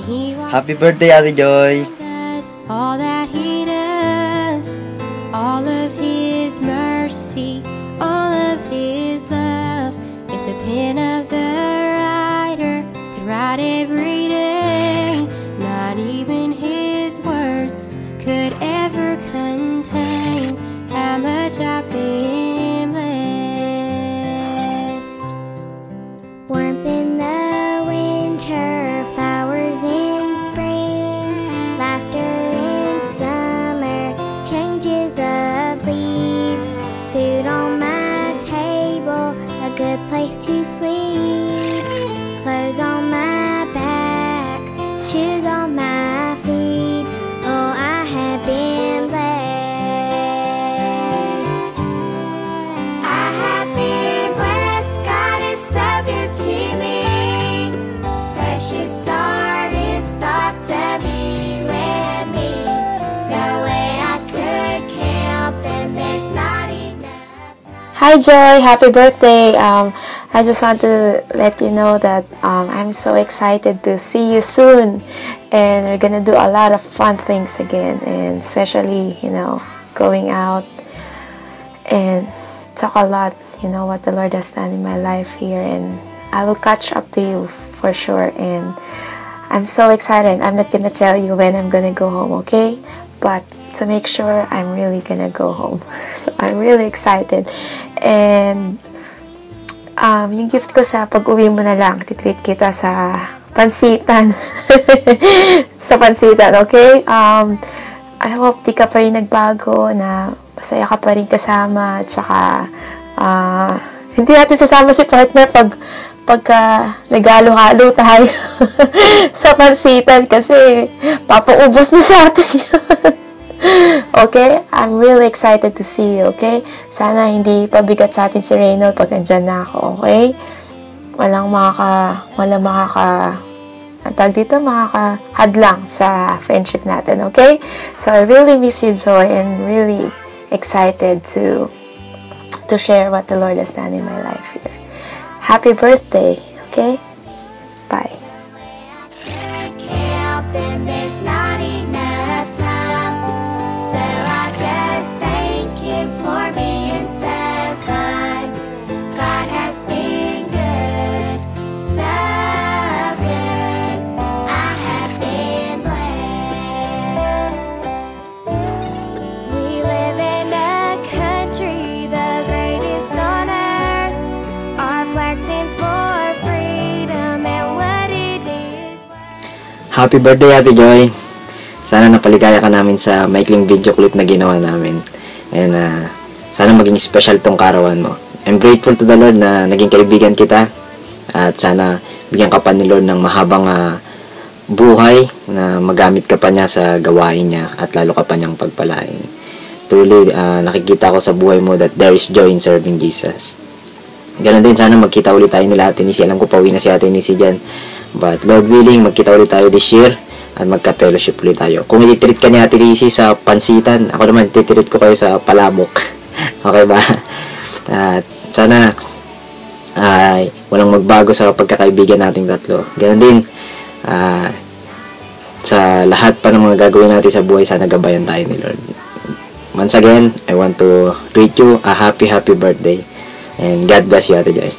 Happy birthday, Ate Joy! All that he does, all of his mercy, all of his love. If the pen of the writer could write every day, not even his words could ever contain how much I've been blessed. Warmth in the winter, flowers in spring, laughter in summer, changes of leaves, food on my table, a good place to sleep, clothes on my back, shoes on my feet. Oh, I have been blessed. I have been blessed. God is so good to me. Precious are His thoughts of you and me. No way I could count them. There's not enough time. Hi Joy, happy birthday. I just want to let you know that I'm so excited to see you soon, and we're gonna do a lot of fun things again, and especially, going out and talk a lot, what the Lord has done in my life here, and I will catch up to you for sure. And I'm so excited. I'm not gonna tell you when I'm gonna go home, okay? But to make sure, I'm really gonna go home. So I'm really excited. And yung gift ko sa pag-uwi mo na lang, titreat kita sa pansitan. Sa pansitan, okay? I hope di ka pa rin nagbago, na masaya ka pa rin kasama, at saka hindi natin sasama si partner pagka nagalo-halo tayo sa pansitan, kasi papaubos na sa atin yun. Okay? I'm really excited to see you, okay? Sana hindi pabigat sa atin si Reynold pag nandyan na ako, okay? Walang makakahadlang sa friendship natin, okay? So, I really miss you, Joy, and really excited to share what the Lord has done in my life here. Happy birthday, okay? Bye. Count them, there's not enough time. So I just thank Him for being so kind. God has been good, so good. I have been blessed. We live in a country, the greatest on earth. Our flag stands for freedom and what it is. Happy birthday, Ate Joy! Sana napaligaya ka namin sa maikling video clip na ginawa namin. And sana maging special tong karawan mo. I'm grateful to the Lord na naging kaibigan kita. At sana bigyan ka pa ni Lord ng mahabang buhay, na magamit ka pa niya sa gawain niya, at lalo ka pa niyang pagpalain. Truly, nakikita ko sa buhay mo that there is joy in serving Jesus. Ganon din, sana magkita ulit tayo nila Ate Nisi. Alam ko pauwi na si Ate Nisi dyan. But Lord willing, magkita ulit tayo this year at magka-fellowship ulit tayo. Kung ititreat ka ni Ate Nisi sa pansitan, ako naman ititreat ko kayo sa palabok. Okay ba? At sana walang magbago sa pagkakaibigan nating tatlo. Ganon din, sa lahat pa ng mga gagawin natin sa buhay, sana gabayan tayo ni Lord. Once again, I want to greet you a happy birthday. And God bless you, Ate Joy.